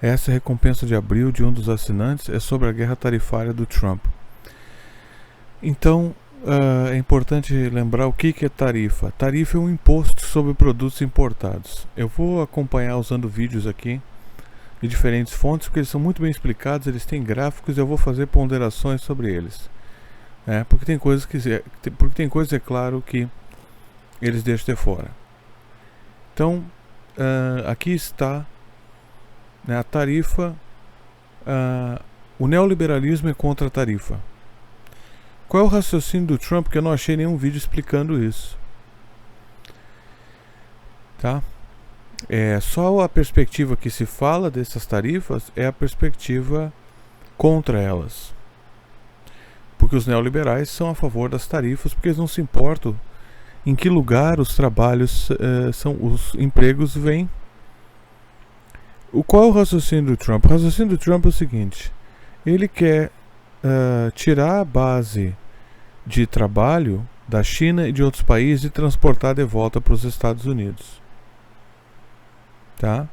Essa recompensa de abril de um dos assinantes é sobre a guerra tarifária do Trump. Então, é importante lembrar o que é tarifa. Tarifa é um imposto sobre produtos importados. Eu vou acompanhar usando vídeos aqui de diferentes fontes, porque eles são muito bem explicados, eles têm gráficos e eu vou fazer ponderações sobre eles. Porque tem coisas é claro que eles deixam de fora. Então, aqui está, né, a tarifa. O neoliberalismo é contra a tarifa. Qual é o raciocínio do Trump? Que eu não achei nenhum vídeo explicando isso. Tá? Só a perspectiva que se fala dessas tarifas é a perspectiva contra elas. Porque os neoliberais são a favor das tarifas, porque eles não se importam em que lugar os trabalhos, os empregos vêm. Qual é o raciocínio do Trump? O raciocínio do Trump é o seguinte: ele quer tirar a base de trabalho da China e de outros países e transportar de volta para os Estados Unidos. Tá?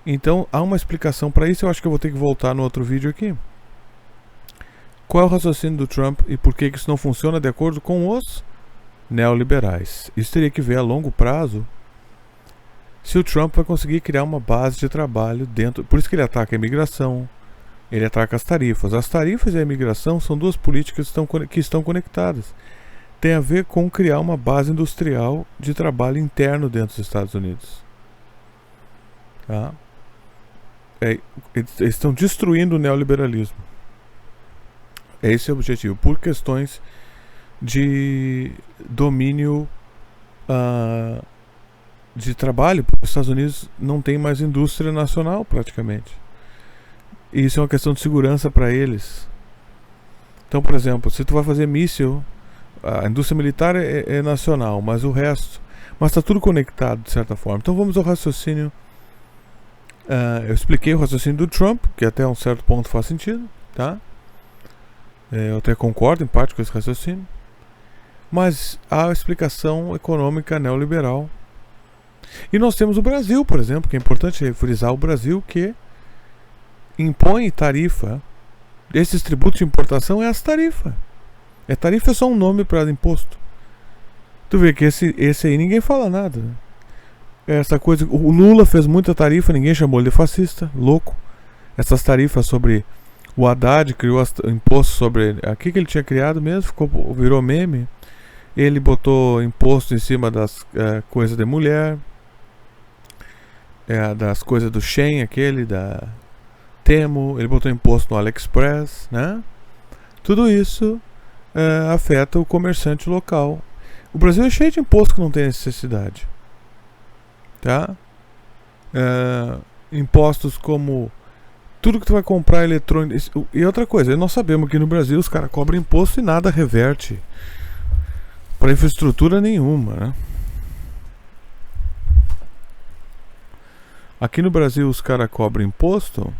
Então há uma explicação para isso. Eu acho que eu vou ter que voltar no outro vídeo aqui. Qual é o raciocínio do Trump e por que isso não funciona de acordo com os neoliberais? Isso teria que ver a longo prazo se o Trump vai conseguir criar uma base de trabalho dentro. Por isso que ele ataca a imigração, ele ataca as tarifas. As tarifas e a imigração são duas políticas que estão conectadas. Tem a ver com criar uma base industrial de trabalho interno dentro dos Estados Unidos. Tá? Eles estão destruindo o neoliberalismo. Esse é o objetivo, por questões de domínio de trabalho. Os Estados Unidos não tem mais indústria nacional praticamente. E isso é uma questão de segurança para eles. Então, por exemplo, se tu vai fazer míssil, a indústria militar é nacional, mas o resto... Mas está tudo conectado de certa forma. Então vamos ao raciocínio. Eu expliquei o raciocínio do Trump, que até um certo ponto faz sentido, tá? Eu até concordo em parte com esse raciocínio. Mas há a explicação econômica neoliberal. E nós temos o Brasil, por exemplo, que é importante frisar o Brasil, que impõe tarifa. Esses tributos de importação é as tarifas. Tarifa é só um nome para imposto. Tu vê que esse aí ninguém fala nada. Essa coisa, o Lula fez muita tarifa, ninguém chamou ele de fascista, louco. Essas tarifas sobre o Haddad criou imposto sobre o que ele tinha criado mesmo, virou meme. Ele botou imposto em cima das coisas de mulher, das coisas do Shein, aquele da Temo, ele botou imposto no AliExpress, né? Tudo isso afeta o comerciante local. O Brasil é cheio de imposto que não tem necessidade, tá? Impostos como tudo que tu vai comprar eletrônico. E outra coisa, nós sabemos que no Brasil os caras cobram imposto e nada reverte para infraestrutura nenhuma, né? Aqui no Brasil os caras cobram imposto.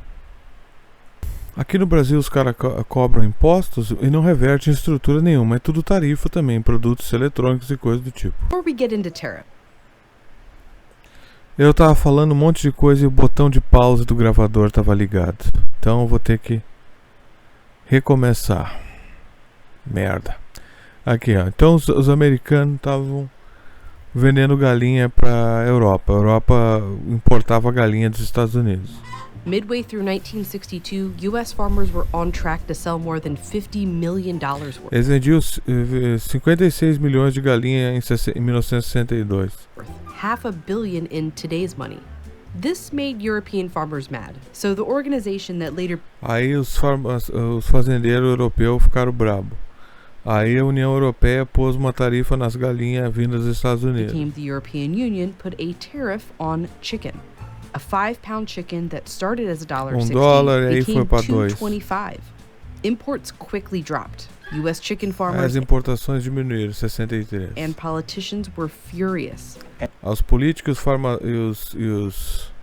Aqui no Brasil os caras cobram impostos e não reverte em estrutura nenhuma. É tudo tarifa também, produtos eletrônicos e coisas do tipo. Eu tava falando um monte de coisa e o botão de pause do gravador tava ligado. Então eu vou ter que recomeçar. Merda. Aqui, ó. Então os americanos estavam vendendo galinha pra Europa. A Europa importava galinha dos Estados Unidos. Midway through 1962, U.S. farmers were on track to sell more than $50 million worth. Eles vendiam 56 milhões de galinha em 1962. $500 million in today's money. This made European farmers mad. So the organization that later... Aí os fazendeiros europeus ficaram bravos. Aí a União Europeia pôs uma tarifa nas galinhas vindas dos Estados Unidos. The European Union put a tariff on chicken. A 5-pound chicken that started as $1.60 became $2.25. Imports quickly dropped. U.S. chicken farmers... As importações diminuíram, 63. And politicians were furious. Os políticos e os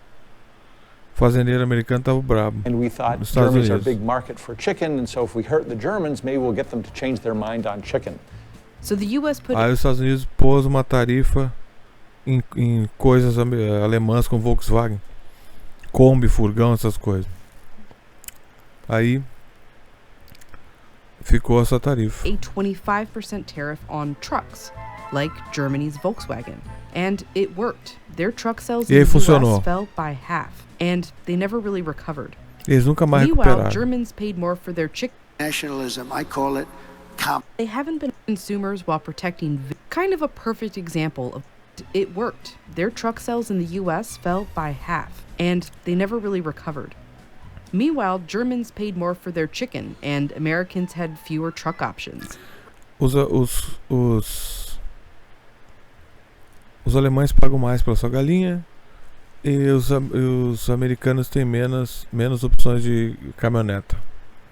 fazendeiros americanos estavam bravos. And we thought Germans are a big market for chicken, and so if we hurt the Germans, maybe we'll get them to change their mind on chicken. So the U.S. put... Aí os Estados Unidos pôs uma tarifa em coisas alemãs com Volkswagen. Kombi, furgão, essas coisas. Aí ficou essa tarifa. A 25% tariff on trucks, like Germany's Volkswagen. And it worked. Their truck sales in the US fell by half, and they never really recovered. Eles nunca mais recuperaram. Meanwhile, Germans paid more for their chicken. Nationalism, I call it. They haven't been consumers while protecting. Kind of a perfect example of it worked. Their truck sales in the US fell by half, and they never really recovered. Meanwhile, Germans paid more for their chicken, and Americans had fewer truck options. Os alemães pagam mais pela sua galinha e os americanos têm menos opções de caminhoneta.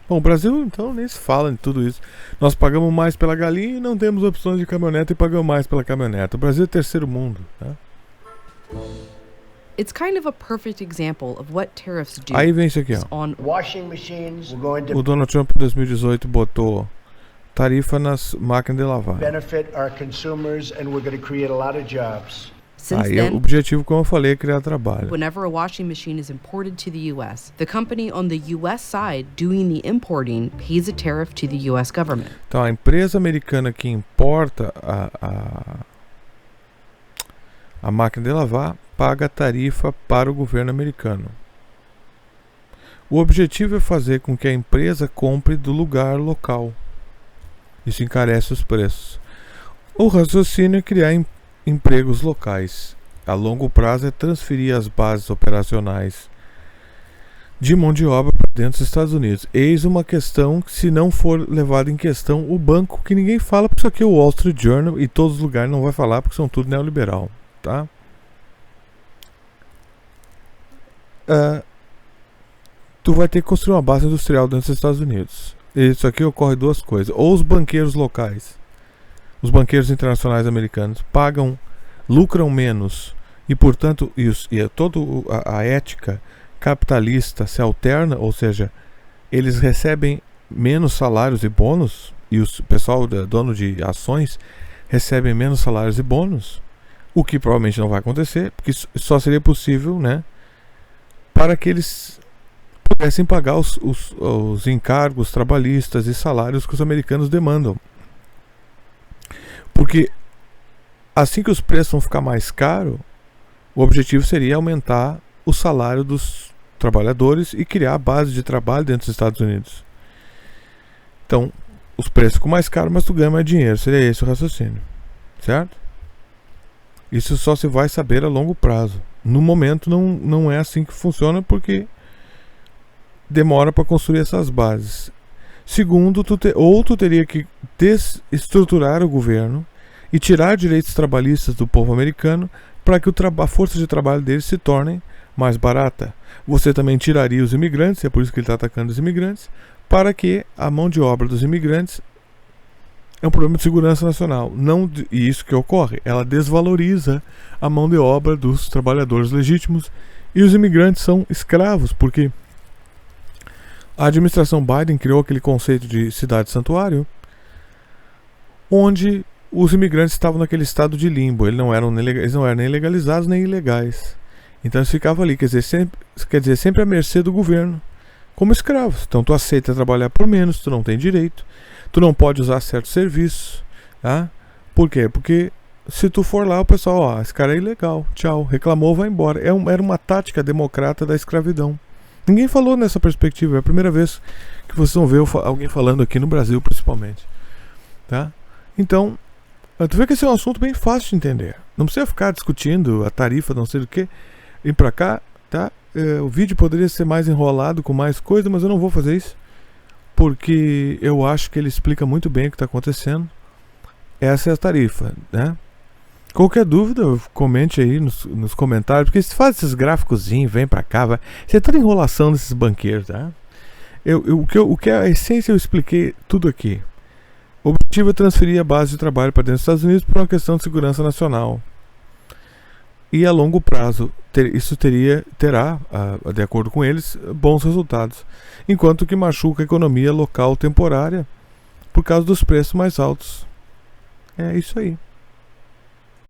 Bom, o Brasil então nem se fala em tudo isso. Nós pagamos mais pela galinha e não temos opções de caminhoneta e pagamos mais pela caminhoneta. O Brasil é terceiro mundo, tá? It's kind of a perfect example of what tariffs do. Aí vem isso aqui, ó. O Donald Trump em 2018 botou tarifa nas máquinas de lavar. Aí o objetivo, como eu falei, é criar trabalho. Whenever a washing machine is imported to the US, the company on the US side doing the importing pays a tariff to the US government. Então a empresa americana que importa a máquina de lavar paga tarifa para o governo americano. O objetivo é fazer com que a empresa compre do lugar local. Isso encarece os preços. O raciocínio é criar empregos locais. A longo prazo é transferir as bases operacionais de mão de obra para dentro dos Estados Unidos. Eis uma questão que, se não for levado em questão, o banco, que ninguém fala, porque isso aqui é o Wall Street Journal e todos os lugares não vai falar porque são tudo neoliberal, tá? Tu vai ter que construir uma base industrial dentro dos Estados Unidos. Isso aqui ocorre duas coisas. Ou os banqueiros locais, os banqueiros internacionais americanos lucram menos e, portanto, toda a ética capitalista se alterna, ou seja, eles recebem menos salários e bônus, e o pessoal dono de ações recebem menos salários e bônus, o que provavelmente não vai acontecer, porque só seria possível, né, para que eles pudessem pagar os encargos trabalhistas e salários que os americanos demandam. Porque assim que os preços vão ficar mais caros, o objetivo seria aumentar o salário dos trabalhadores e criar a base de trabalho dentro dos Estados Unidos. Então, os preços ficam mais caros, mas tu ganha mais dinheiro. Seria esse o raciocínio, certo? Isso só se vai saber a longo prazo. No momento não é assim que funciona, porque demora para construir essas bases. Segundo, tu teria que desestruturar o governo e tirar direitos trabalhistas do povo americano para que a força de trabalho deles se torne mais barata. Você também tiraria os imigrantes, é por isso que ele está atacando os imigrantes, para que a mão de obra dos imigrantes é um problema de segurança nacional. E isso que ocorre, ela desvaloriza a mão de obra dos trabalhadores legítimos, e os imigrantes são escravos, porque a administração Biden criou aquele conceito de cidade-santuário, onde os imigrantes estavam naquele estado de limbo. Eles não eram nem legalizados nem ilegais. Então eles ficavam ali, quer dizer, sempre à mercê do governo, como escravos. Então tu aceita trabalhar por menos, tu não tem direito, tu não pode usar certos serviços, tá? Por quê? Porque se tu for lá, o pessoal, esse cara é ilegal, tchau, reclamou, vai embora. Era uma tática democrata da escravidão. Ninguém falou nessa perspectiva, é a primeira vez que vocês vão ver alguém falando aqui no Brasil, principalmente, tá? Então, tu vê que esse é um assunto bem fácil de entender. Não precisa ficar discutindo a tarifa, não sei do que, vir pra cá, tá? O vídeo poderia ser mais enrolado, com mais coisa, mas eu não vou fazer isso, porque eu acho que ele explica muito bem o que está acontecendo. Essa é a tarifa, né? Qualquer dúvida, comente aí nos comentários, porque se faz esses gráficozinhos, vem pra cá, vai. Isso é toda enrolação desses banqueiros, tá? O que é a essência, eu expliquei tudo aqui. O objetivo é transferir a base de trabalho para dentro dos Estados Unidos por uma questão de segurança nacional. E a longo prazo, isso terá, de acordo com eles, bons resultados. Enquanto que machuca a economia local temporária por causa dos preços mais altos. É isso aí.